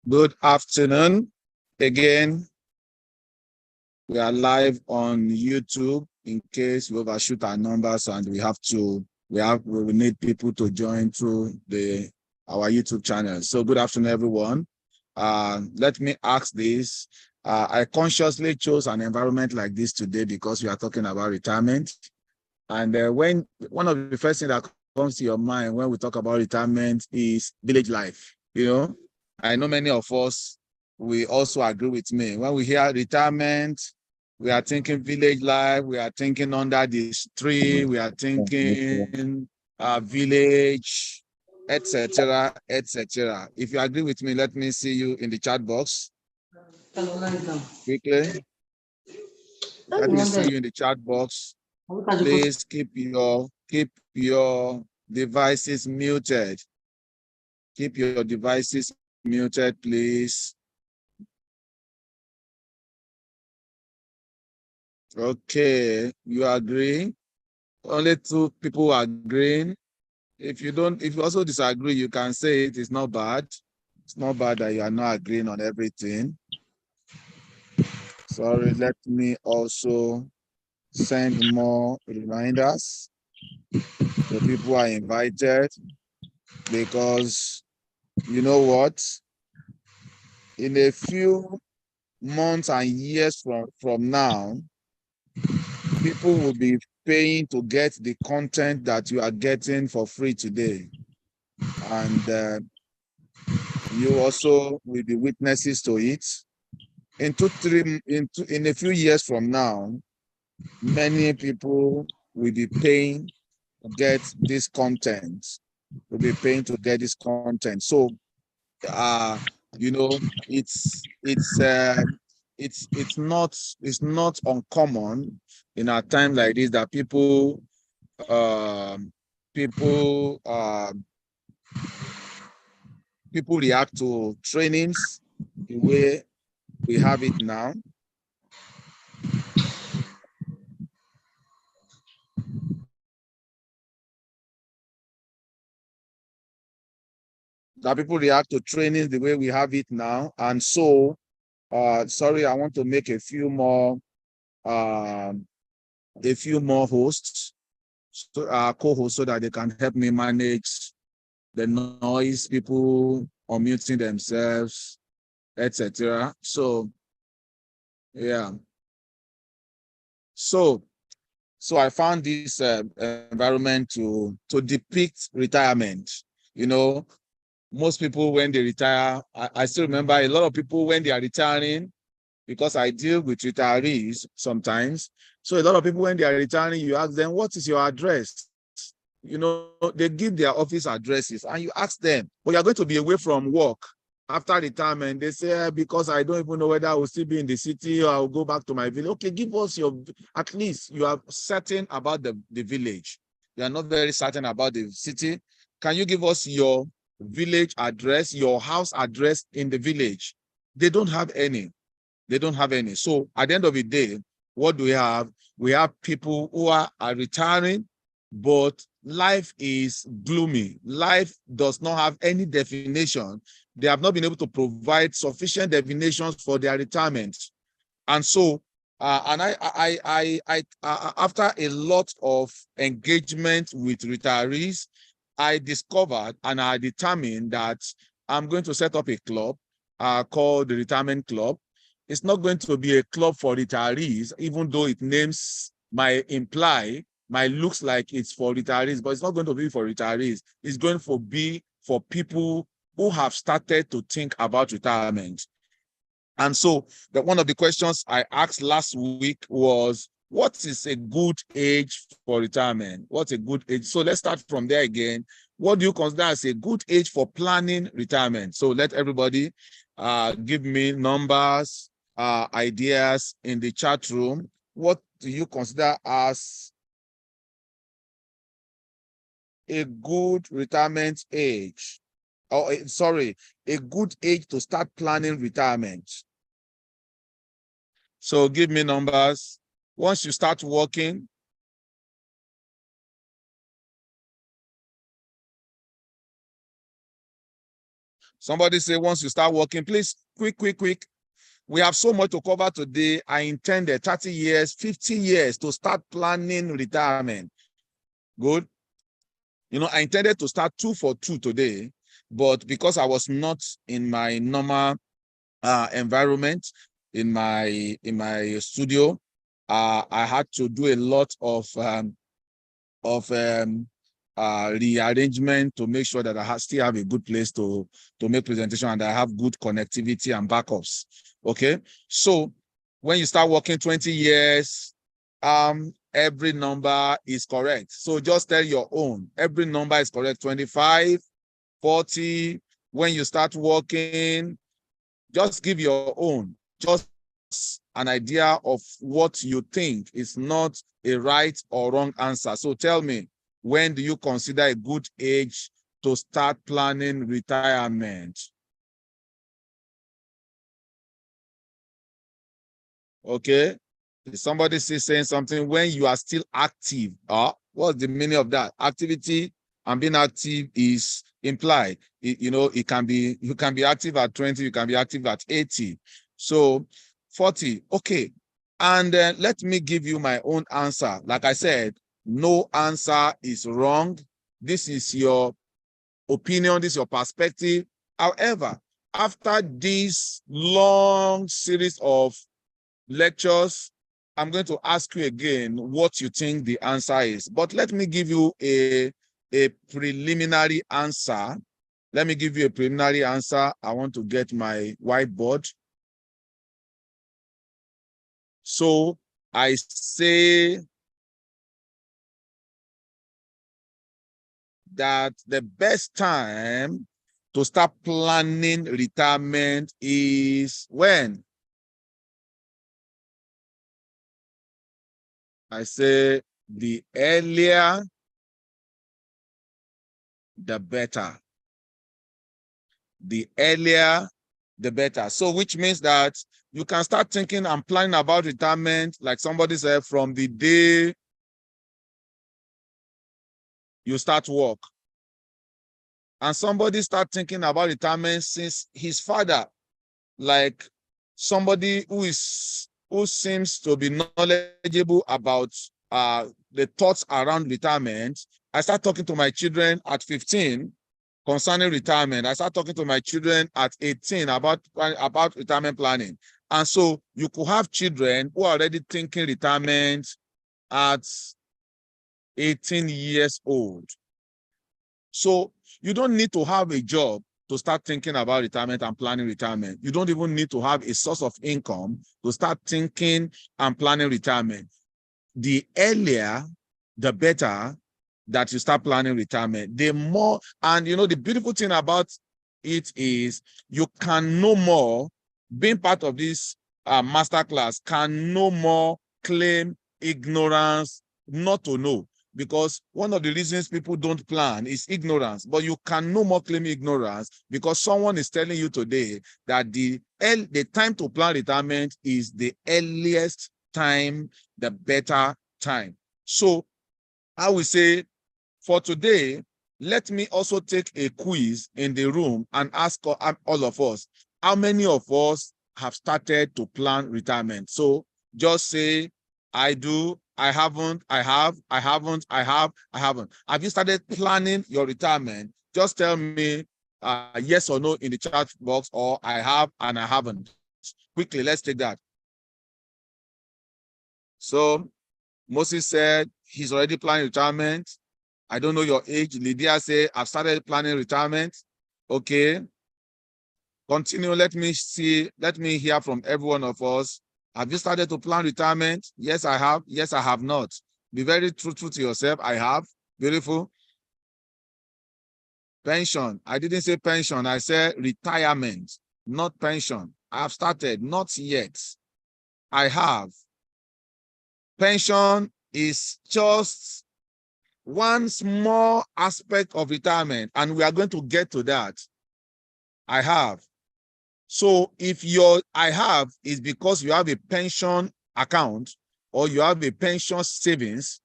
Good afternoon. Again, we are live on YouTube in case we overshoot our numbers and we will need people to join through our YouTube channel. So good afternoon, everyone. Let me ask this. I consciously chose an environment like this today because we are talking about retirement. And when one of the first things that comes to your mind when we talk about retirement is village life. You know, I know many of us, we also agree with me. When we hear retirement, we are thinking village life, we are thinking under this tree, we are thinking village, etc., etc. If you agree with me, let me see you in the chat box quickly. Let me see you in the chat box. Please keep your devices muted. Keep your devices muted, please. Okay, you agree? Only 2 people are agreeing. If you also disagree, you can say it is not bad. It's not bad that you are not agreeing on everything. Sorry, let me also send more reminders. The people are invited because you know what? In a few months and years from now, people will be paying to get the content that you are getting for free today. And you also will be witnesses to it. In a few years from now, many people will be paying to get this content. Will be paying to get this content. So, you know, it's not uncommon in a time like this that people react to trainings the way we have it now. That people react to trainings the way we have it now. And so, sorry, I want to make a few more hosts, co-hosts, so that they can help me manage the noise, people unmuting themselves, etc. So, yeah. So I found this environment to depict retirement. You know, most people when they retire, I still remember a lot of people when they are retiring, because I deal with retirees sometimes. So a lot of people when they are retiring, you ask them, what is your address? You know, they give their office addresses and you ask them, well, you're going to be away from work after retirement. They say, because I don't even know whether I will still be in the city or I'll go back to my village. Okay, give us at least you are certain about the village. You are not very certain about the city. Can you give us your village address, your house address in the village? They don't have any. They don't have any. So at the end of the day, what do we have? We have people who are retiring, but life is gloomy. Life does not have any definition. They have not been able to provide sufficient definitions for their retirement. And so, after a lot of engagement with retirees, I discovered and I determined that I'm going to set up a club called the Retirement Club. It's not going to be a club for retirees, even though it names might looks like it's for retirees, but it's not going to be for retirees. It's going to be for people who have started to think about retirement. And so one of the questions I asked last week was, what is a good age for retirement? What's a good age? So let's start from there again. What do you consider as a good age for planning retirement? So let everybody give me numbers, ideas in the chat room. What do you consider as a good retirement age? Or sorry, a good age to start planning retirement? So give me numbers. Once you start working, Somebody say once you start working, please, quick. We have so much to cover today. I intended 30 years, 50 years to start planning retirement. Good. You know, I intended to start 2 for 2 today, but because I was not in my normal environment, in my studio, I had to do a lot of rearrangement to make sure that I still have a good place to make presentation and I have good connectivity and backups. Okay, so when you start working 20 years, every number is correct. So just tell your own. Every number is correct. 25, 40. When you start working, just give your own. Just an idea of what you think is not a right or wrong answer. So tell me, when do you consider a good age to start planning retirement? Okay. Is somebody still saying something? When you are still active. What's the meaning of that? Activity and being active is implied. You can be active at 20, you can be active at 80. So 40. Okay. And let me give you my own answer. Like I said, no answer is wrong. This is your opinion, this is your perspective. However, after this long series of lectures, I'm going to ask you again what you think the answer is. But let me give you a preliminary answer. Let me give you a preliminary answer. I want to get my whiteboard. So I say that the best time to start planning retirement is when? I say the earlier, the better. The earlier, the better. So which means that you can start thinking and planning about retirement, like somebody said, from the day you start work. And somebody start thinking about retirement since his father, like somebody who seems to be knowledgeable about the thoughts around retirement. I start talking to my children at 15 concerning retirement. I start talking to my children at 18 about retirement planning. And so you could have children who are already thinking retirement at 18 years old. So you don't need to have a job to start thinking about retirement and planning retirement. You don't even need to have a source of income to start thinking and planning retirement. The earlier, the better that you start planning retirement, the more. And the beautiful thing about it is you can no more, being part of this masterclass, can no more claim ignorance not to know. Because one of the reasons people don't plan is ignorance, but you can no more claim ignorance because someone is telling you today that the time to plan retirement is the earliest time, the better time. So I will say for today, let me also take a quiz in the room and ask all of us, how many of us have started to plan retirement? So just say, I do, I haven't, I have, I haven't, I have, I haven't. Have you started planning your retirement? Just tell me yes or no in the chat box, or I have and I haven't. Quickly, let's take that. So Moses said he's already planning retirement. I don't know your age. Lydia said, I've started planning retirement. Okay. Continue. Let me hear from every one of us. Have you started to plan retirement? Yes, I have. Yes, I have not. Be very truthful to yourself. I have. Beautiful. Pension. I didn't say pension. I said retirement, not pension. I have started. Not yet. I have. Pension is just one small aspect of retirement, and we are going to get to that. I have. So if your I have is because you have a pension account or you have a pension savings,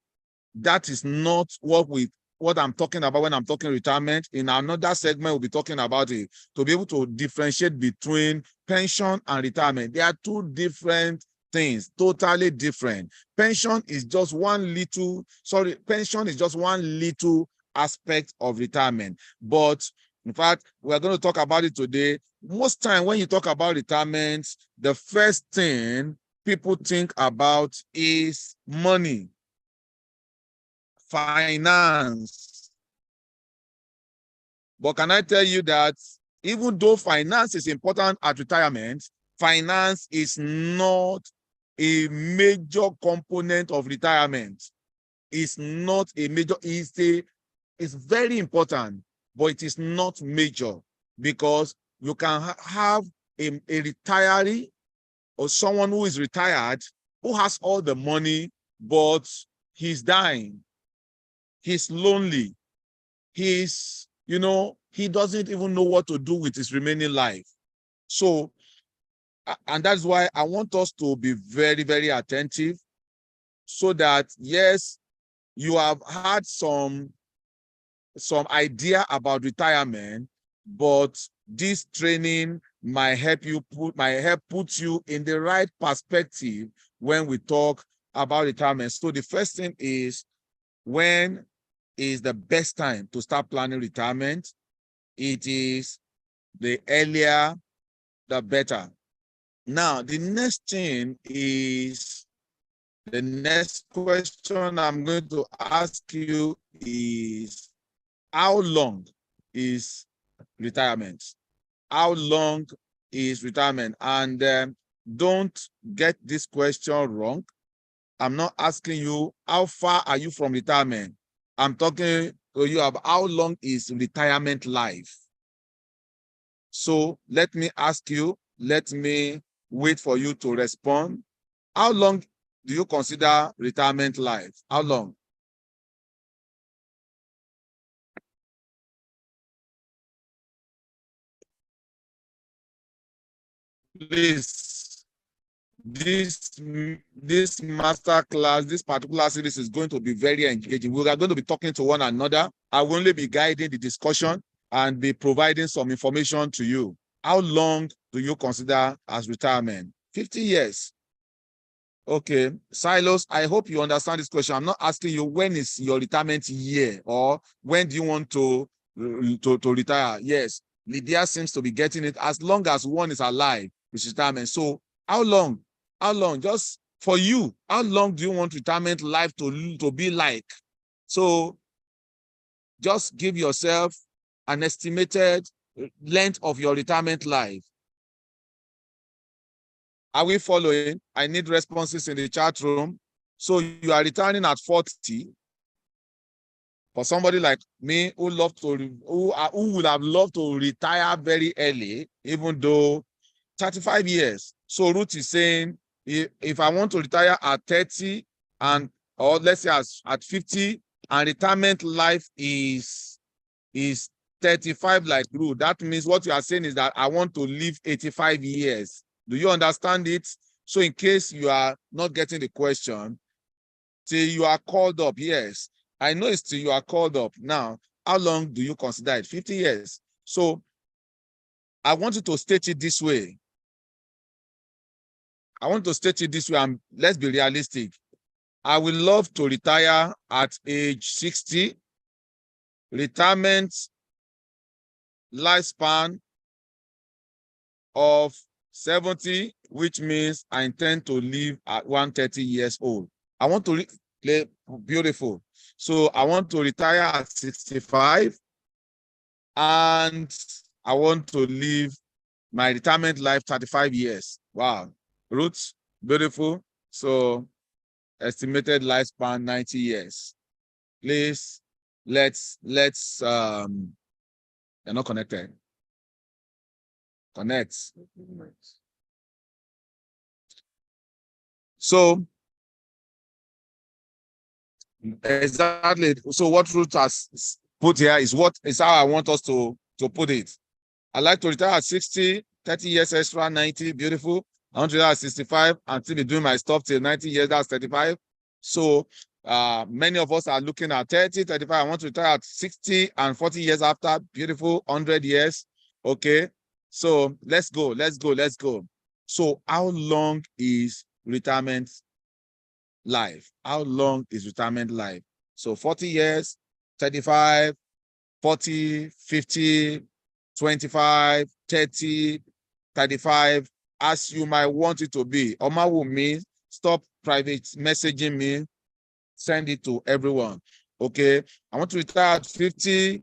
that is not what we what I'm talking about when I'm talking retirement. In another segment, we'll be talking about it, to be able to differentiate between pension and retirement. They are two different things, totally different. Pension is just one little aspect of retirement. But in fact, we're going to talk about it today. Most time when you talk about retirement, the first thing people think about is money, finance. But can I tell you that even though finance is important at retirement, finance is not a major component of retirement. It's not a major, it's very important, but it is not major, because you can have a retiree or someone who is retired who has all the money, but he's dying, he's lonely, he's, he doesn't even know what to do with his remaining life. So, and that's why I want us to be very, very attentive, so that, yes, you have had some idea about retirement, but this training might help put you in the right perspective when we talk about retirement. So the first thing is, when is the best time to start planning retirement? It is the earlier, the better. Now, the next thing is, the next question I'm going to ask you is, how long is retirement? How long is retirement? And don't get this question wrong. I'm not asking you, how far are you from retirement? I'm talking to you about how long is retirement life. So let me ask you, let me wait for you to respond. How long do you consider retirement life? How long? Please, this master class, this particular series is going to be very engaging. We are going to be talking to one another. I will only be guiding the discussion and be providing some information to you. How long do you consider as retirement? 50 years. Okay, Silos, I hope you understand this question. I'm not asking you when is your retirement year, or when do you want to retire. Yes, Lydia seems to be getting it. As long as one is alive, it's retirement. So how long? How long? Just for you, how long do you want retirement life to be like? So just give yourself an estimated length of your retirement life. Are we following? I need responses in the chat room. So you are retiring at 40. For somebody like me who would have loved to retire very early, even though 35 years. So Ruth is saying, if I want to retire at 30, or let's say at 50, and retirement life is 35 like Ruth, that means what you are saying is that I want to live 85 years. Do you understand it? So in case you are not getting the question, till you are called up, yes. I know it's till you are called up. Now, how long do you consider it? 50 years. So I want you to state it this way. I want to state it this way, and let's be realistic. I would love to retire at age 60. Retirement lifespan of 70, which means I intend to live at 130 years old. I want to play beautiful. So I want to retire at 65, and I want to live my retirement life 35 years. Wow. Roots, beautiful. So estimated lifespan 90 years. Please, let's you're not connected. Connect. So exactly. So what Ruth has put here is how I want us to put it. I like to retire at 60, 30 years extra, 90, beautiful. I want to retire at 65 and still be doing my stuff till 90 years, that's 35. So Many of us are looking at 30, 35. I want to retire at 60 and 40 years after. Beautiful, 100 years. Okay. So let's go, let's go, let's go. So how long is retirement life? How long is retirement life? So 40 years, 35, 40, 50, 25, 30, 35, as you might want it to be. Omawumi, stop private messaging me, send it to everyone. Okay, I want to retire at 50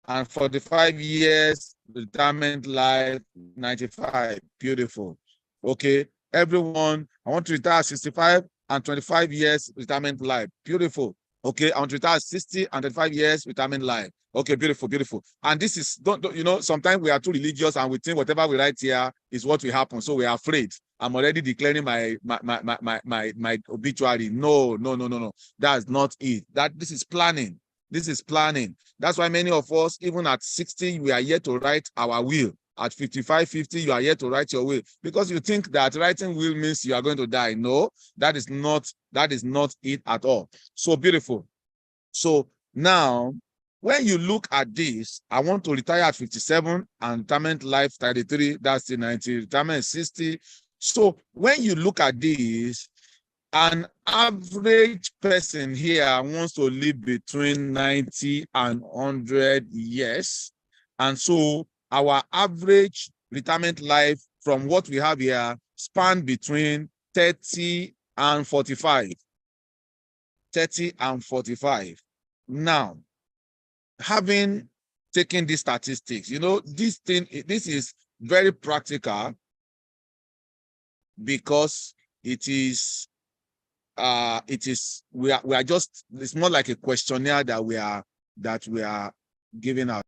and 45 years, retirement life, 95. Beautiful. Okay, everyone, I want to retire at 65 and 25 years, retirement life. Beautiful. Okay, I want to retire at 60 and 35 years, retirement life. Okay, beautiful, beautiful. And this is, don't you know, sometimes we are too religious and we think whatever we write here is what will happen. So we are afraid. I'm already declaring my obituary. No, no, no, no, no. That's not it. This is planning. This is planning. That's why many of us, even at 60, we are yet to write our will. At 55, 50, you are yet to write your will because you think that writing will means you are going to die. No, that is not it at all. So beautiful. So now, when you look at this, I want to retire at 57 and retirement life 33, that's the 90, retirement 60. So when you look at this, an average person here wants to live between 90 and 100 years. And so our average retirement life from what we have here span between 30 and 45. 30 and 45. Now, having taken these statistics, you know, this is very practical because it's we are just, it's more like a questionnaire that we are giving out.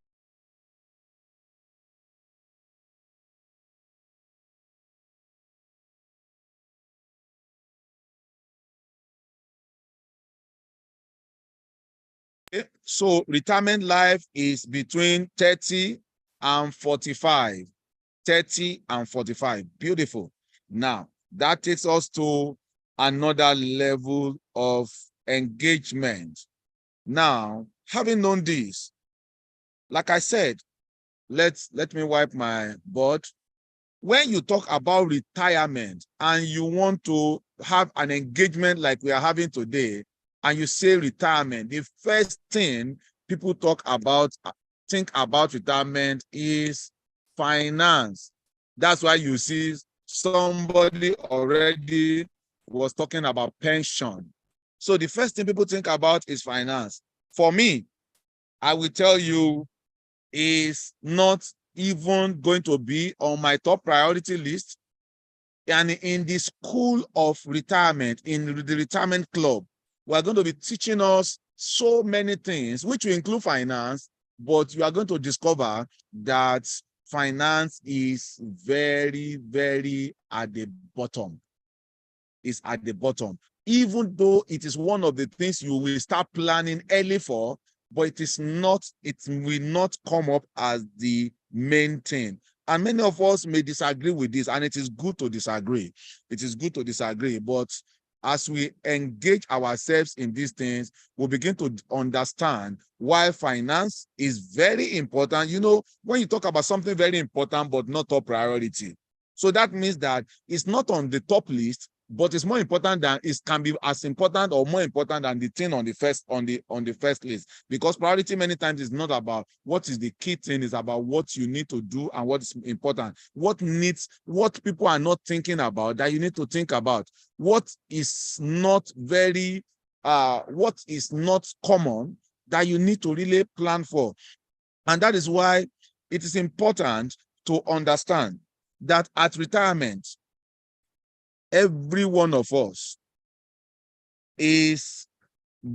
Okay. So retirement life is between 30 and 45. 30 and 45. Beautiful. Now, that takes us to another level of engagement. Now, having known this, like I said, let me wipe my board. When you talk about retirement and you want to have an engagement like we are having today, and you say retirement, the first thing people think about retirement is finance. That's why you see somebody already was talking about pension. So the first thing people think about is finance. For me, I will tell you, is not even going to be on my top priority list. And in the school of retirement, in the retirement club, we're going to be teaching us so many things, which will include finance, but you are going to discover that finance is very, very at the bottom. Is at the bottom, even though it is one of the things you will start planning early for, but it will not come up as the main thing. And many of us may disagree with this, and it is good to disagree. It is good to disagree, but as we engage ourselves in these things, we'll begin to understand why finance is very important. You know, when you talk about something very important, but not top priority. So that means that it's not on the top list, but it's more important than, it can be as important or more important than the thing on the first list, because priority many times is not about what is the key thing, is about what you need to do and what is important, what people are not thinking about that you need to think about, what is not common that you need to really plan for. And that is why it is important to understand that at retirement, every one of us is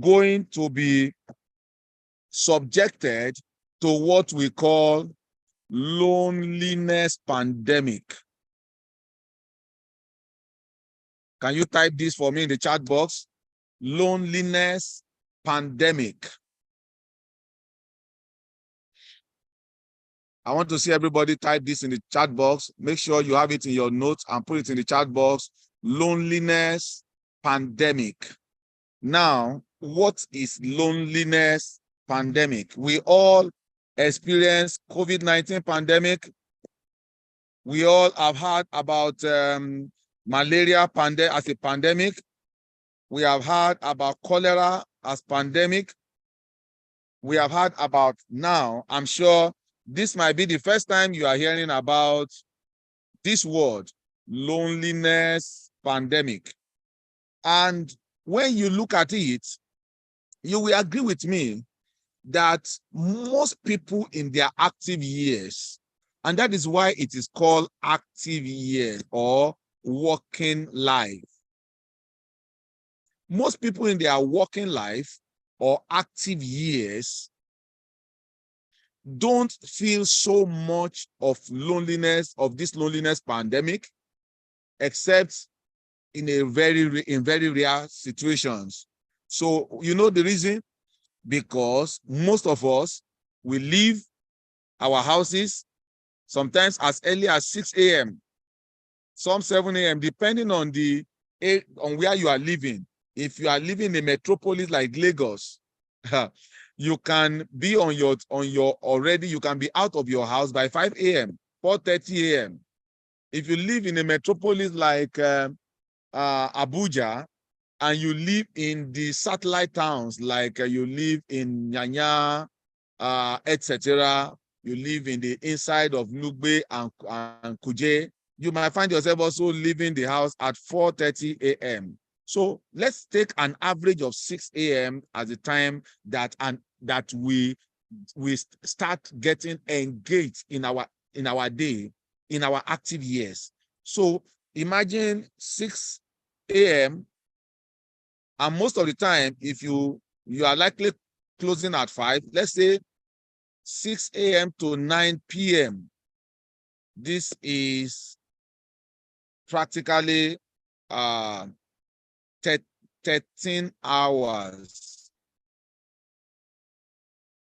going to be subjected to what we call loneliness pandemic. Can you type this for me in the chat box? Loneliness pandemic. I want to see everybody type this in the chat box. Make sure you have it in your notes and put it in the chat box. Loneliness pandemic. Now, what is loneliness pandemic. We all experience COVID-19 pandemic. We all have heard about malaria as a pandemic. We have heard about cholera as pandemic. We have heard about now, I'm sure this might be the first time you are hearing about this word, loneliness pandemic. And when you look at it, you will agree with me that most people in their active years, and that is why it is called active years or working life. Most people in their working life or active years don't feel so much of loneliness, of this loneliness pandemic, except in very rare situations. So you know the reason? Because most of us, we leave our houses sometimes as early as 6 a.m., some 7 a.m., depending on where you are living. If you are living in a metropolis like Lagos, you can be you can be out of your house by 5 a.m., 4:30 a.m. If you live in a metropolis like Abuja, and you live in the satellite towns, like you live in Nyanya, etc., you live in the inside of Nugbe and Kuje, you might find yourself also leaving the house at 4:30 a.m. So let's take an average of 6 a.m. as the time that we start getting engaged in our day, in our active years. So imagine 6 a.m. and most of the time, if you are likely closing at 5, let's say 6 a.m. to 9 p.m. This is practically 13 hours.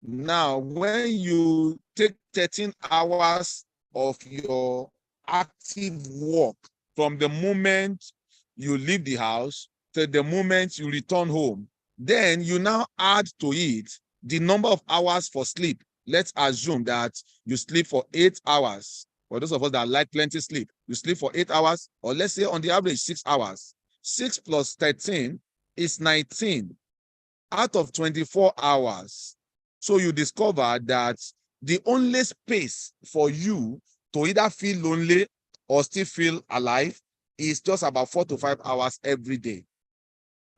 Now, when you take 13 hours of your active work from the moment you leave the house to the moment you return home, then you now add to it the number of hours for sleep. Let's assume that you sleep for 8 hours. For those of us that like plenty sleep, you sleep for 8 hours, or let's say on the average 6 hours. 6 plus 13 is 19 out of 24 hours. So you discover that the only space for you to either feel lonely or still feel alive is just about 4 to 5 hours every day.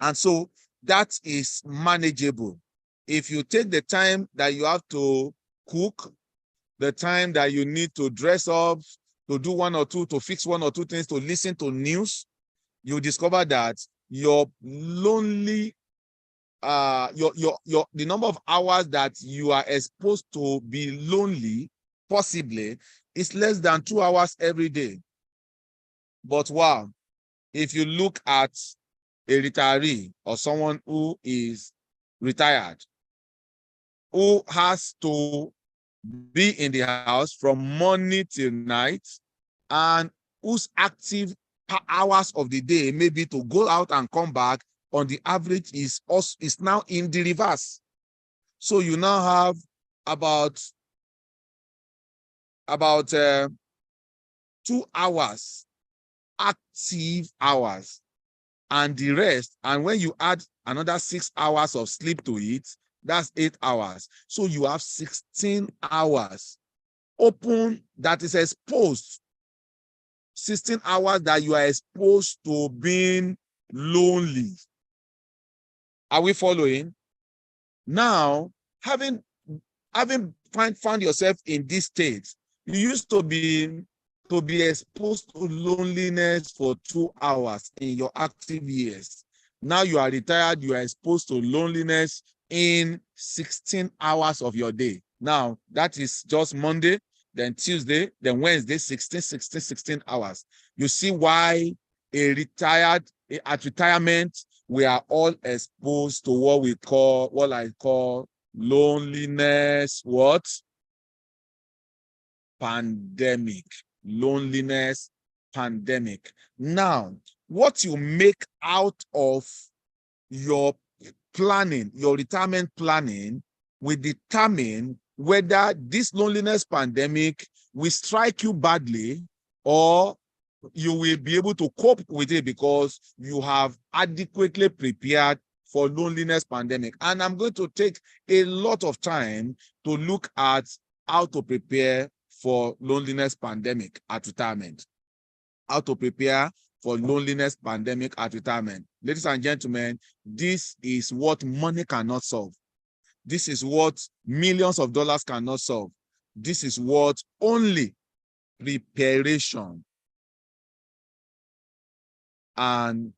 And so that is manageable. If you take the time that you have to cook, the time that you need to dress up, to do to fix one or two things, to listen to news, you discover that your lonely, the number of hours that you are exposed to be lonely, possibly, is less than 2 hours every day. But wow, if you look at a retiree or someone who is retired, who has to be in the house from morning till night, and whose active hours of the day maybe to go out and come back on the average is now in the reverse. So you now have about 2 hours active hours, and the rest, and when you add another 6 hours of sleep to it, that's 8 hours. So you have 16 hours open that is exposed, 16 hours that you are exposed to being lonely. Are we following? Now, having found yourself in this state, you used to be exposed to loneliness for 2 hours in your active years. Now you are retired, you are exposed to loneliness in 16 hours of your day. Now, that is just Monday, then Tuesday, then Wednesday, 16 hours. You see why at retirement, we are all exposed to what I call loneliness, pandemic. Loneliness pandemic. Now, what you make out of your planning, your retirement planning will determine whether this loneliness pandemic will strike you badly or you will be able to cope with it because you have adequately prepared for loneliness pandemic. And I'm going to take a lot of time to look at how to prepare for loneliness pandemic at retirement. How to prepare for loneliness pandemic at retirement. Ladies and gentlemen, this is what money cannot solve. This is what millions of dollars cannot solve. This is what only preparation and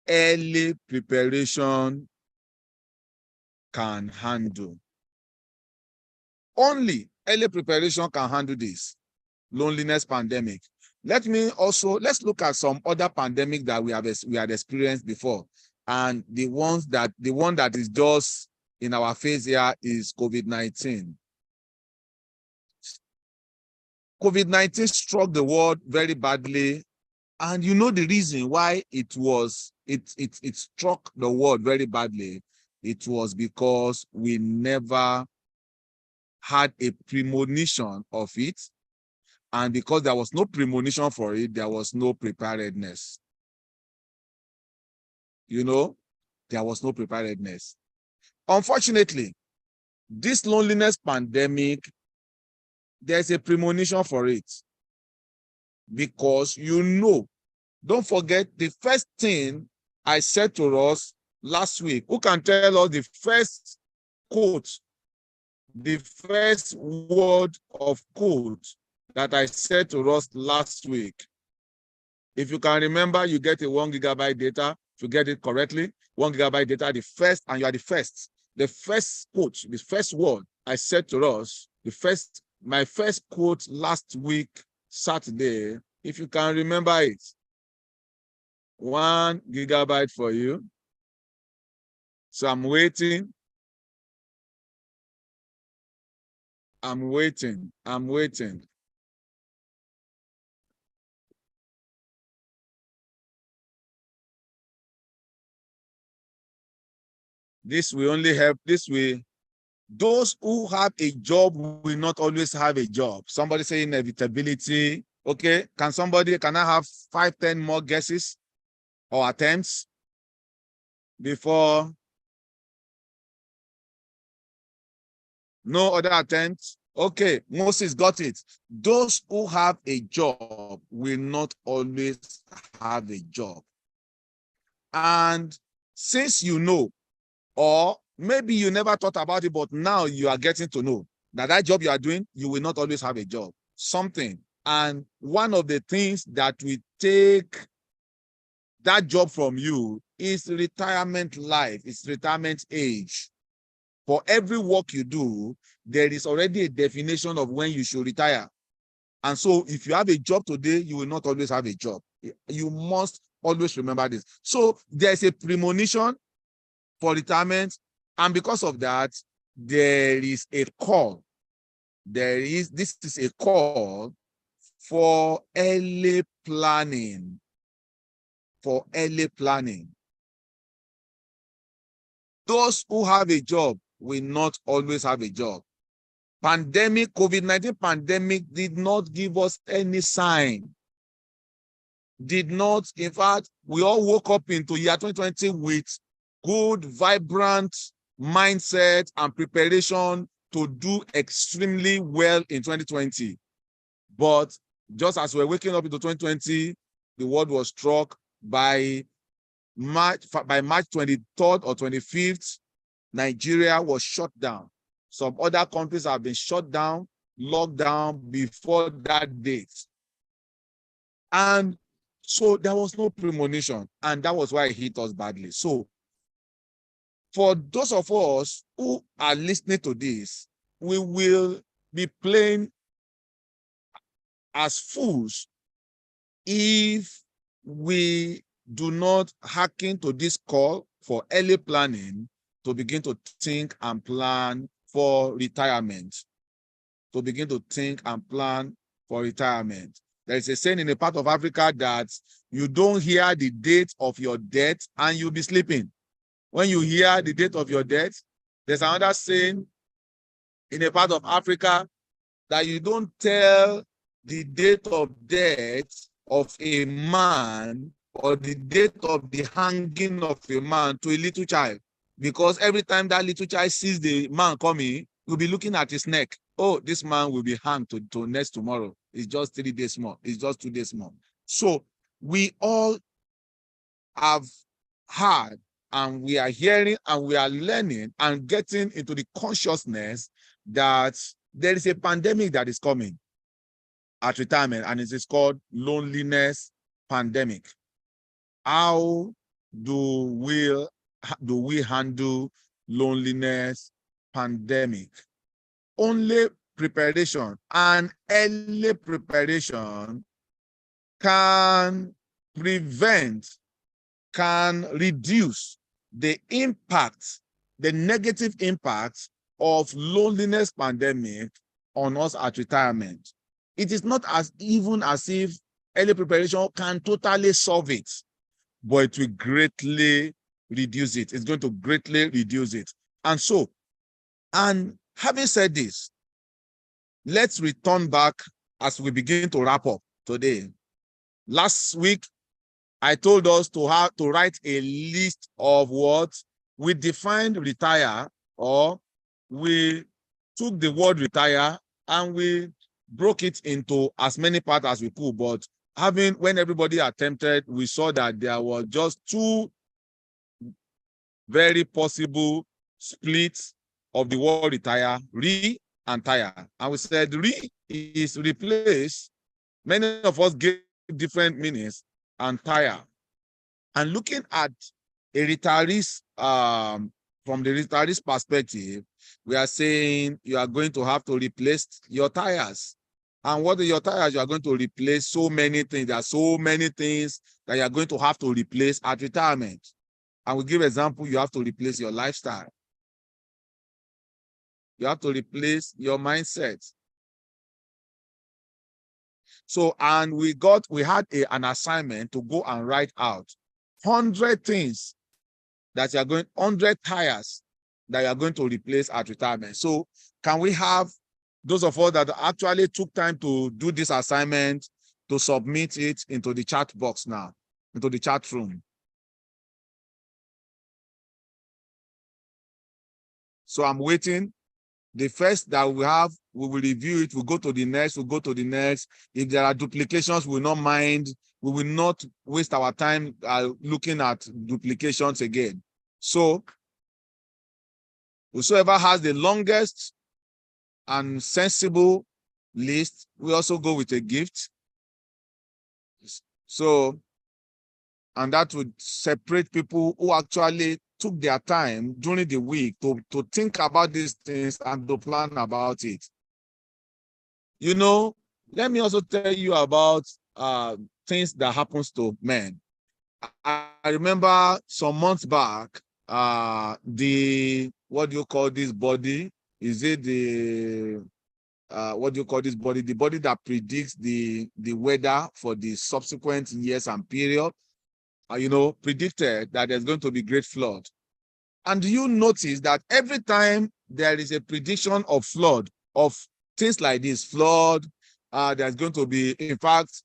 early preparation can handle. Only early preparation can handle this loneliness pandemic. Let's look at some other pandemic that we had experienced before. And the one that is just in our face here is COVID-19. COVID-19 struck the world very badly. And you know the reason why it struck the world very badly. It was because we never had a premonition of it. And because there was no premonition for it, there was no preparedness. You know, there was no preparedness. Unfortunately, this loneliness pandemic, there's a premonition for it. Because don't forget the first thing I said to us last week. Who can tell us the first quote, the first word of quote that I said to us last week? If you can remember, you get a 1 GB data. If you get it correctly, 1 GB data, and you are the first. The first quote, the first word I said to us, my first quote last week, Saturday, if you can remember it, 1 GB for you. So I'm waiting. This will only help this way. Those who have a job will not always have a job. Somebody say inevitability. Okay, can I have 5, 10 more guesses or attempts before? No other attempts? Okay, Moses got it. Those who have a job will not always have a job. And since you know, or maybe you never thought about it, but now you are getting to know that job you are doing, you will not always have a job. Something. And one of the things that will take that job from you is retirement life, it's retirement age. For every work you do, there is already a definition of when you should retire. And so if you have a job today, you will not always have a job. You must always remember this. So there's a premonition for retirement. And because of that, there is a call. This is a call for early planning. For early planning. Those who have a job will not always have a job. COVID-19 pandemic did not give us any sign. In fact, we all woke up into year 2020 with good, vibrant mindset and preparation to do extremely well in 2020. But just as we're waking up into 2020, the world was struck by March 23rd or 25th, Nigeria was shut down. Some other countries have been shut down, locked down before that date. And so there was no premonition, and that was why it hit us badly. So for those of us who are listening to this, we will be playing as fools if we do not hearken to this call for early planning to begin to think and plan for retirement. To begin to think and plan for retirement. There is a saying in a part of Africa that you don't hear the date of your death and you'll be sleeping. when you hear the date of your death, there's another saying in a part of Africa that you don't tell the date of death of a man or the date of the hanging of a man to a little child, because every time that little child sees the man coming, he'll be looking at his neck. Oh, this man will be hanged to next tomorrow. It's just 3 days more. It's just 2 days more. So we all have heard, and we are hearing, and we are learning and getting into the consciousness that there is a pandemic that is coming at retirement, and it is called loneliness pandemic. How do we handle loneliness pandemic? Only preparation and early preparation can prevent, can reduce the impact, the negative impact of loneliness pandemic on us at retirement. It is not as even as if early preparation can totally solve it, but it will greatly reduce it. It's going to greatly reduce it. And so, and having said this, let's return back as we begin to wrap up today. Last week, I told us to write a list of what we defined retire, or we took the word retire and we broke it into as many parts as we could. But when everybody attempted, we saw that there were just 2 very possible splits of the word retire, re and tire. And we said re is replace. Many of us gave different meanings, and tire. And looking at a retiree's, from the retiree's perspective, we are saying you are going to have to replace your tires. And what are your tires? You are going to replace so many things. There are so many things that you are going to have to replace at retirement. And we give example, you have to replace your lifestyle. You have to replace your mindset. So, and we had an assignment to go and write out 100 things that you are 100 tires that you are going to replace at retirement. So can we have those of us that actually took time to do this assignment to submit it into the chat box now, into the chat room? So I'm waiting. The first that we have, we will review it. We'll go to the next. We'll go to the next. If there are duplications, we will not mind. We will not waste our time looking at duplications again. So whosoever has the longest and sensible list, we also go with a gift. So, and that would separate people who actually took their time during the week to think about these things and to plan about it. You know, let me also tell you about things that happens to men. I remember some months back, what do you call this body? Is it the what do you call this body? The body that predicts the weather for the subsequent years and period, predicted that there's going to be great flood. And do you notice that every time there is a prediction of flood, of things like this, flood, there's going to be, in fact,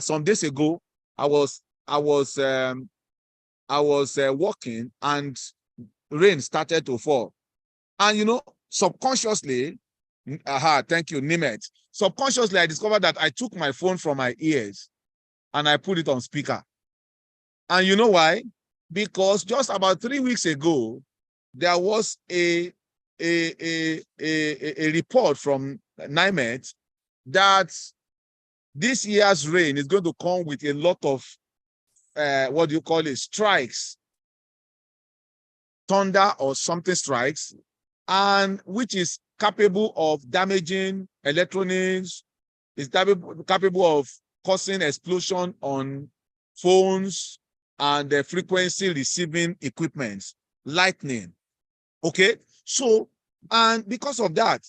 some days ago, I was walking and rain started to fall. And, subconsciously, thank you, Nimet. Subconsciously, I discovered that I took my phone from my ears and I put it on speaker. And you know why? Because just about 3 weeks ago, there was a report from Nimet that this year's rain is going to come with a lot of, strikes, thunder or something strikes, and which is capable of damaging electronics, is capable of causing explosion on phones and the frequency receiving equipment, lightning. Okay, so, and because of that,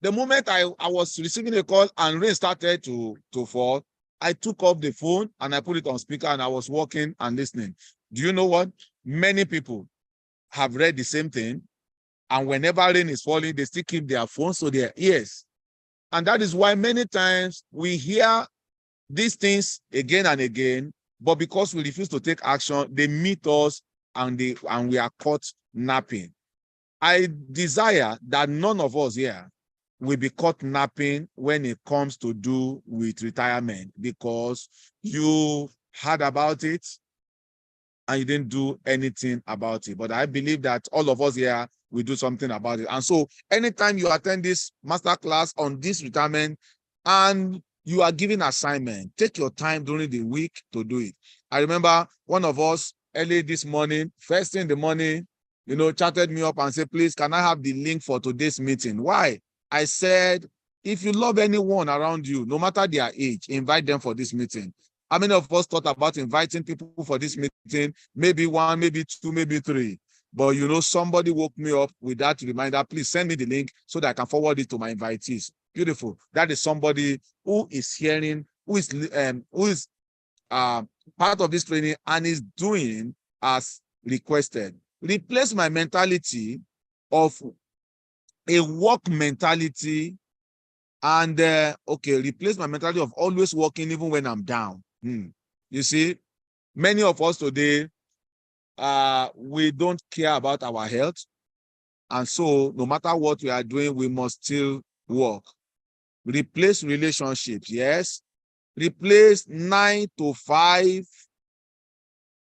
the moment I was receiving a call and rain started to fall, I took off the phone and I put it on speaker and I was walking and listening. Do you know what? Many people, have read the same thing. And whenever rain is falling, they still keep their phones to their ears. And that is why many times we hear these things again and again, but because we refuse to take action, they meet us and we are caught napping. I desire that none of us here will be caught napping when it comes to do with retirement, because you heard about it and you didn't do anything about it. But I believe that all of us here will do something about it. And so anytime you attend this masterclass on this retirement and you are given assignment, take your time during the week to do it. I remember one of us early this morning, first thing in the morning, chatted me up and said, please, can I have the link for today's meeting? Why? I said, if you love anyone around you, no matter their age, invite them for this meeting. How many of us thought about inviting people for this meeting? Maybe one, maybe two, maybe three. But somebody woke me up with that reminder. Please send me the link so that I can forward it to my invitees. Beautiful. That is somebody who is hearing, who is part of this training and is doing as requested. Replace my mentality of a work mentality and replace my mentality of always working even when I'm down. You see, many of us today, we don't care about our health. And so no matter what we are doing, we must still work. Replace relationships, yes. Replace 9 to 5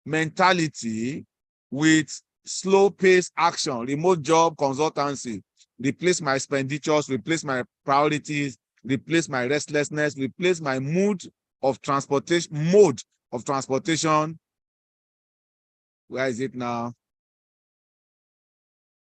mentality with slow-paced action, remote job, consultancy. Replace my expenditures, replace my priorities, replace my restlessness, replace my mode of transportation. Where is it now?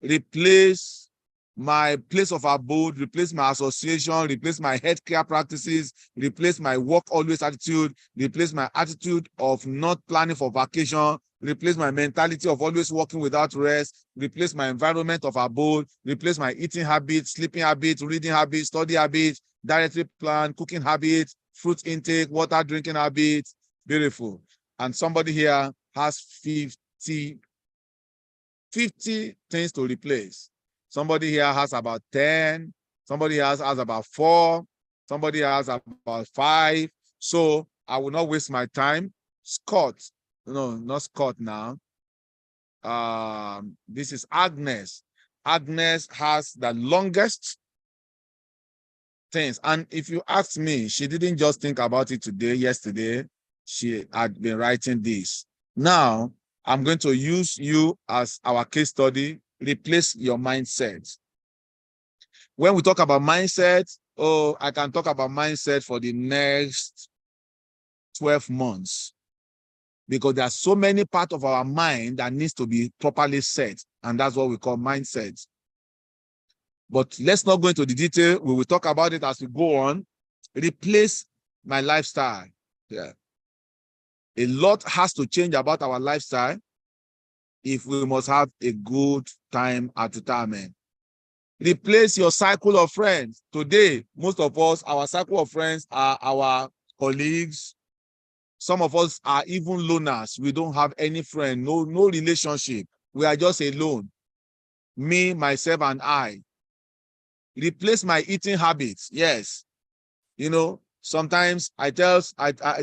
Replace my place of abode, replace my association, replace my healthcare practices, replace my work always attitude, replace my attitude of not planning for vacation, replace my mentality of always working without rest, replace my environment of abode, replace my eating habits, sleeping habits, reading habits, study habits, dietary plan, cooking habits, fruit intake, water drinking habits. Beautiful. And somebody here has 50 things to replace. Somebody here has about 10. Somebody else has about 4. Somebody has about 5. So I will not waste my time. Scott, no, not Scott now. This is Agnes. Agnes has the longest things. And if you ask me, she didn't just think about it today, yesterday. She had been writing this. Now, I'm going to use you as our case study. Replace your mindset. When we talk about mindset, I can talk about mindset for the next 12 months because there are so many parts of our mind that needs to be properly set, and that's what we call mindset. But let's not go into the detail. We will talk about it as we go on. Replace my lifestyle. Yeah. A lot has to change about our lifestyle if we must have a good time at retirement. Replace your cycle of friends. Today, most of us, our cycle of friends are our colleagues. Some of us are even loners. We don't have any friend, no relationship. We are just alone. Me, myself, and I. Replace my eating habits. Yes. Sometimes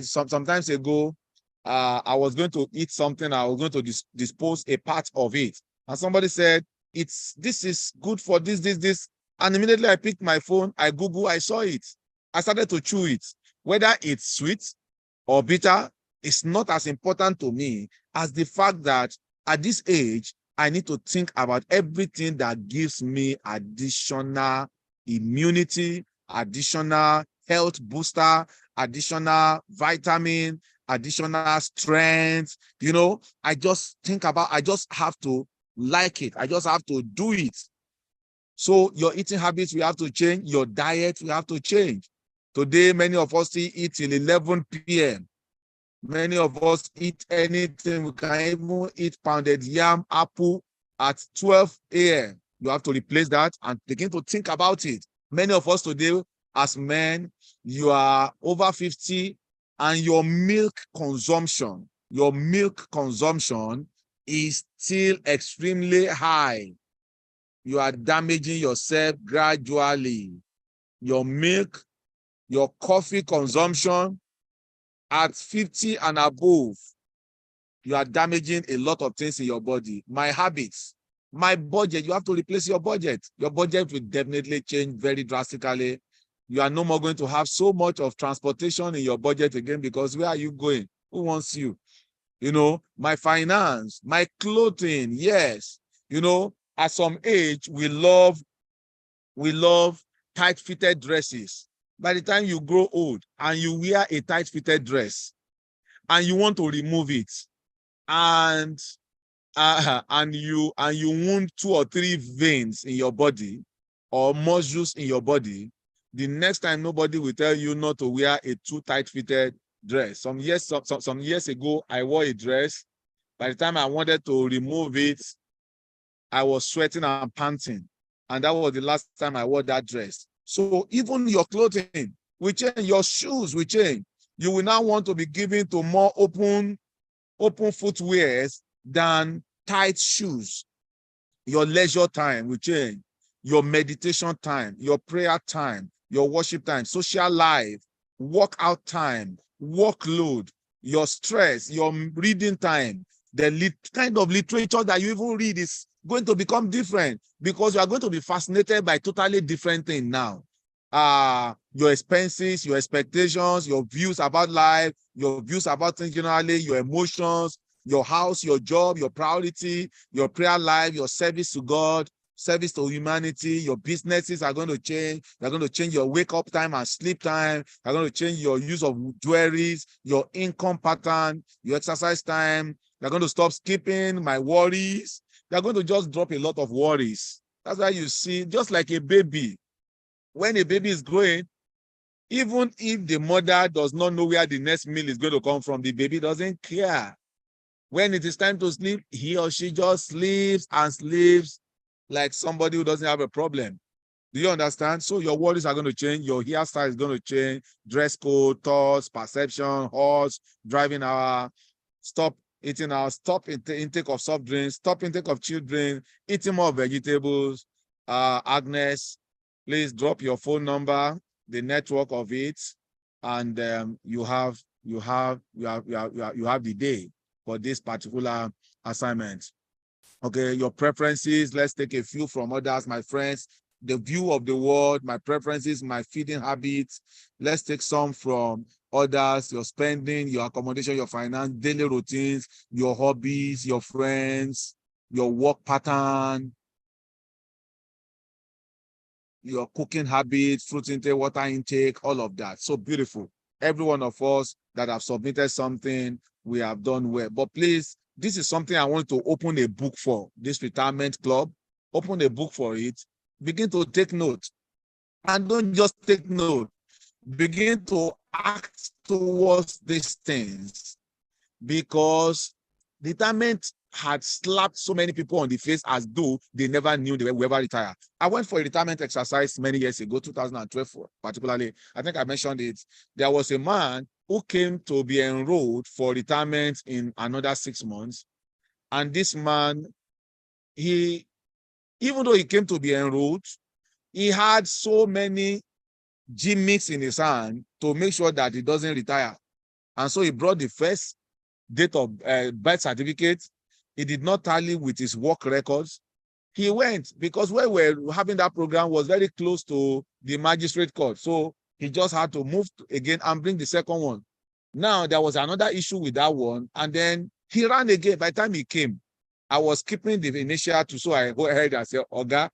sometimes ago, I was going to eat something. I was going to dispose a part of it. And somebody said, this is good for this. And immediately I picked my phone, I Google, I saw it. I started to chew it. Whether it's sweet or bitter, it's not as important to me as the fact that at this age, I need to think about everything that gives me additional immunity, additional health booster, additional vitamin, additional strength. I just have to like it. I just have to do it. So your eating habits, we have to change. Your diet, we have to change. Today, many of us still eat till 11 p.m. Many of us eat anything. We can even eat pounded yam, apple at 12 a.m. You have to replace that and begin to think about it. Many of us today, as men, you are over 50 and your milk consumption is still extremely high, you are damaging yourself gradually. Your milk, your coffee consumption at 50 and above, you are damaging a lot of things in your body. My habits, my budget, you have to replace your budget. Your budget will definitely change very drastically. You are no more going to have so much of transportation in your budget again, because where are you going? Who wants you? You know, my finance, my clothing, yes. You know, at some age, we love tight-fitted dresses. By the time you grow old and you wear a tight-fitted dress and you want to remove it, and you wound 2 or 3 veins in your body or muscles in your body, the next time nobody will tell you not to wear a too tight-fitted dress. Some years ago, I wore a dress. By the time I wanted to remove it, I was sweating and panting. And that was the last time I wore that dress. So even your clothing will change, your shoes will change. You will now want to be given to more open footwears than tight shoes. Your leisure time will change. Your meditation time, your prayer time, your worship time, social life, workout time, workload, your stress, your reading time, the kind of literature that you even read is going to become different, because you are going to be fascinated by totally different things now. Your expenses, your expectations, your views about life, your views about things generally, your emotions, your house, your job, your priority, your prayer life, your service to God, service to humanity, your businesses are going to change. They're going to change your wake up time and sleep time. They're going to change your use of jewelries, your income pattern, your exercise time. They're going to stop skipping my worries. They're going to just drop a lot of worries. That's why you see, just like a baby, when a baby is growing, even if the mother does not know where the next meal is going to come from, the baby doesn't care. When it is time to sleep, he or she just sleeps and sleeps like somebody who doesn't have a problem. Do you understand? So your worries are going to change. Your hairstyle is going to change. Dress code, thoughts, perception, horse, driving hour, stop eating our stop intake of soft drinks, stop intake of children, eating more vegetables. Agnes, please drop your phone number, the network of it, and you have the day for this particular assignment. Okay, your preferences, let's take a few from others, my friends. The view of the world, my preferences, my feeding habits. Let's take some from others, your spending, your accommodation, your finance, daily routines, your hobbies, your friends, your work pattern, your cooking habits, fruit intake, water intake, all of that. So beautiful. Every one of us that have submitted something, we have done well. But please, this is something I want to open a book for, this retirement club. Open a book for it. Begin to take note. And don't just take note. Begin to act towards these things, because retirement had slapped so many people on the face as though they never knew they were ever retired. I went for a retirement exercise many years ago, 2012 particularly. I think I mentioned it. There was a man who came to be enrolled for retirement in another 6 months. And this man, even though he came to be enrolled, he had so many gimmicks in his hand to make sure that he doesn't retire. And so he brought the first date of birth certificate. He did not tally with his work records. He went, because where we were having that program was very close to the magistrate court. So he just had to move again and bring the second one. Now, there was another issue with that one. And then he ran again. By the time he came, I was keeping the initial to, so I go ahead and say, Oga,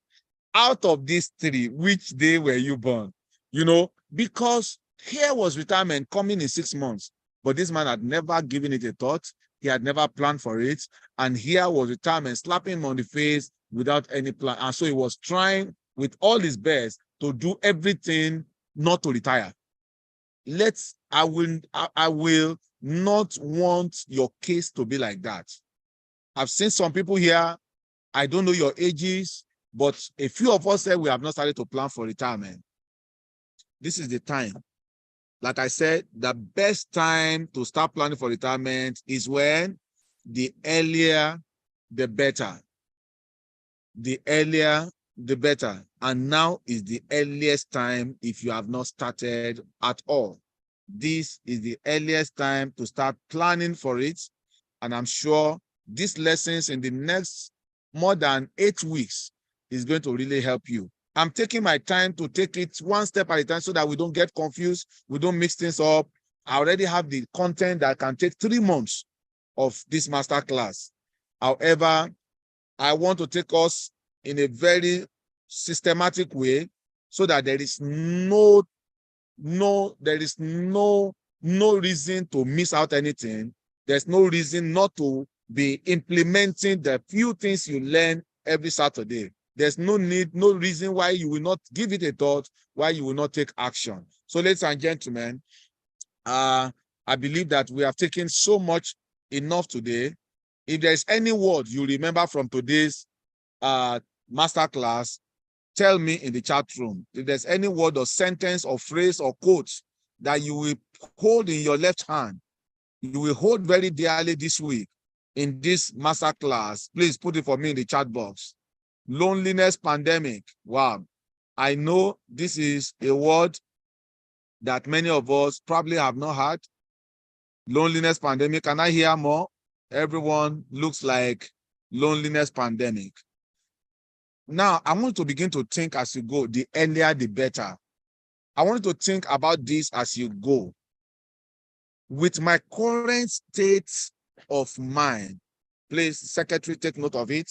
out of these 3, which day were you born? You know, because here was retirement coming in 6 months. But this man had never given it a thought. He had never planned for it. And here was retirement slapping him on the face without any plan. And so he was trying with all his best to do everything not to retire. I will not want your case to be like that. I've seen some people here, I don't know your ages, but a few of us said we have not started to plan for retirement. This is the time. Like I said, the best time to start planning for retirement is when the earlier the better. The earlier, the better. And now is the earliest time if you have not started at all. This is the earliest time to start planning for it. And I'm sure these lessons in the next more than 8 weeks is going to really help you. I'm taking my time to take it one step at a time so that we don't get confused, we don't mix things up. I already have the content that can take 3 months of this master class. However, I want to take us in a very systematic way so that there is no reason to miss out anything. There's no reason not to be implementing the few things you learn every Saturday. There's no reason why you will not give it a thought, why you will not take action. So, ladies and gentlemen, I believe that we have taken so much enough today. If there's any word you remember from today's masterclass, tell me in the chat room. If there's any word or sentence or phrase or quote that you will hold in your left hand, you will hold very dearly this week in this masterclass, please put it for me in the chat box. Loneliness pandemic. Wow. I know this is a word that many of us probably have not heard. Loneliness pandemic. Can I hear more? Everyone looks like loneliness pandemic. Now, I want to begin to think as you go, the earlier, the better. I want you to think about this as you go. With my current state of mind, please, secretary, take note of it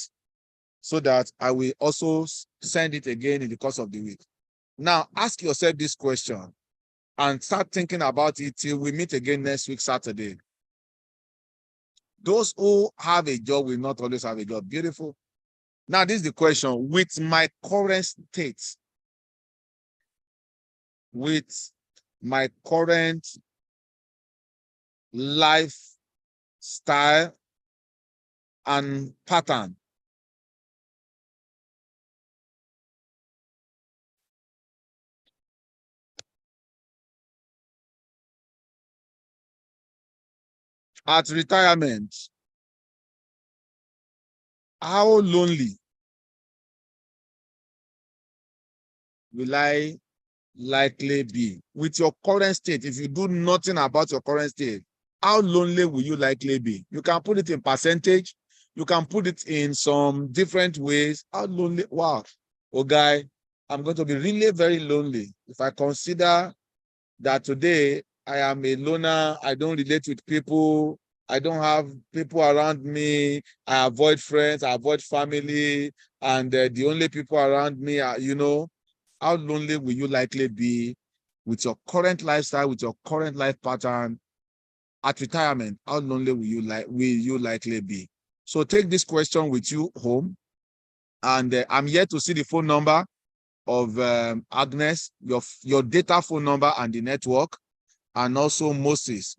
so that I will also send it again in the course of the week. Now, ask yourself this question and start thinking about it till we meet again next week, Saturday. Those who have a job will not always have a job. Beautiful. Now, this is the question. With my current state, with my current lifestyle and pattern, at retirement, how lonely will I likely be? With your current state, if you do nothing about your current state, how lonely will you likely be? You can put it in percentage. You can put it in some different ways. How lonely? Wow. Oh, guy, I'm going to be really very lonely if I consider that today I am a loner. I don't relate with people. I don't have people around me. I avoid friends. I avoid family. And the only people around me are, how lonely will you likely be with your current lifestyle, with your current life pattern at retirement? How lonely will you likely be? So take this question with you home. And I'm here to see the phone number of Agnes, your data phone number and the network, and also Moses,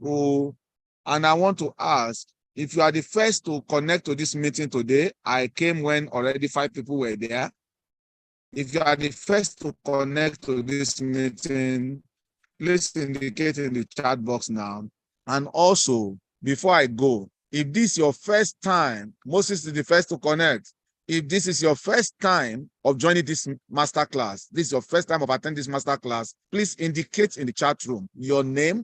and I want to ask, if you are the first to connect to this meeting today, I came when already 5 people were there. If you are the first to connect to this meeting, please indicate in the chat box now. And also, before I go, if this is your first time, Moses is the first to connect. If this is your first time of joining this masterclass, this is your first time of attending this masterclass, please indicate in the chat room your name,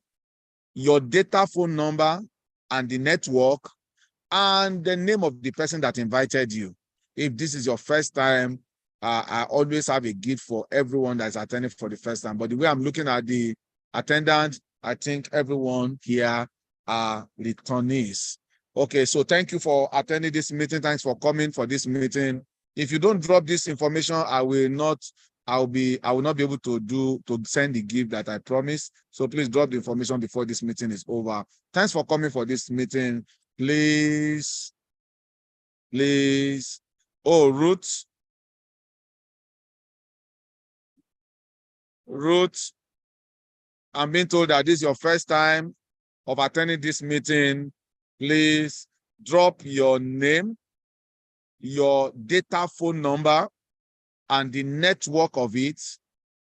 your data phone number, and the network, and the name of the person that invited you. If this is your first time, I always have a gift for everyone that's attending for the first time. But the way I'm looking at the attendant, I think everyone here are returnees. Okay, so thank you for attending this meeting. Thanks for coming for this meeting. If you don't drop this information, I will not be able to send the gift that I promised. So please drop the information before this meeting is over. Thanks for coming for this meeting. Please. Oh, Ruth, I'm being told that this is your first time of attending this meeting. Please drop your name, your data phone number, and the network of it,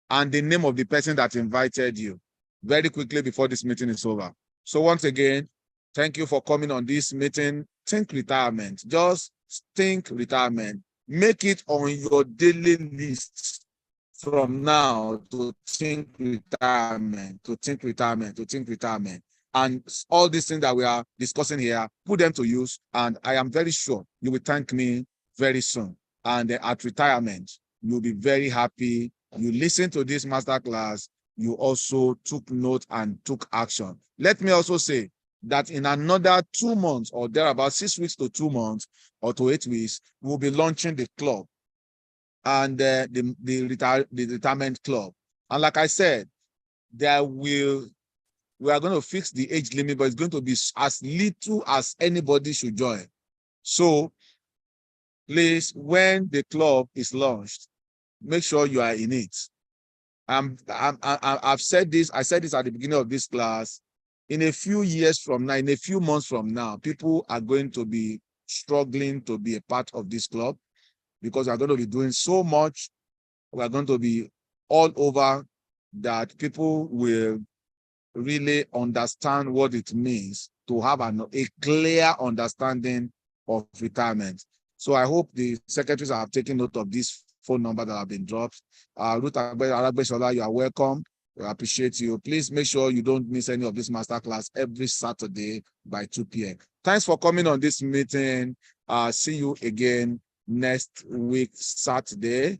and the name of the person that invited you very quickly before this meeting is over. So once again, thank you for coming on this meeting. Think retirement. Just think retirement. Make it on your daily list from now to think retirement, to think retirement, to think retirement. And all these things that we are discussing here, put them to use. And I am very sure you will thank me very soon. And at retirement, you'll be very happy. You listen to this masterclass, you also took note and took action. Let me also say that in another 2 months or thereabout 6 weeks to 2 months or to 8 weeks, we'll be launching the club and the retirement club. And like I said, we are going to fix the age limit, but it's going to be as little as anybody should join. So please, when the club is launched, make sure you are in it. I've said this, I said this at the beginning of this class. In a few years from now, in a few months from now, people are going to be struggling to be a part of this club because we're going to be doing so much. We're going to be all over that people will really understand what it means to have a clear understanding of retirement. So I hope the secretaries have taken note of this phone number that have been dropped. Ruth Aragbeshola, you are welcome. We appreciate you. Please make sure you don't miss any of this masterclass every Saturday by 2 p.m. Thanks for coming on this meeting. See you again next week, Saturday.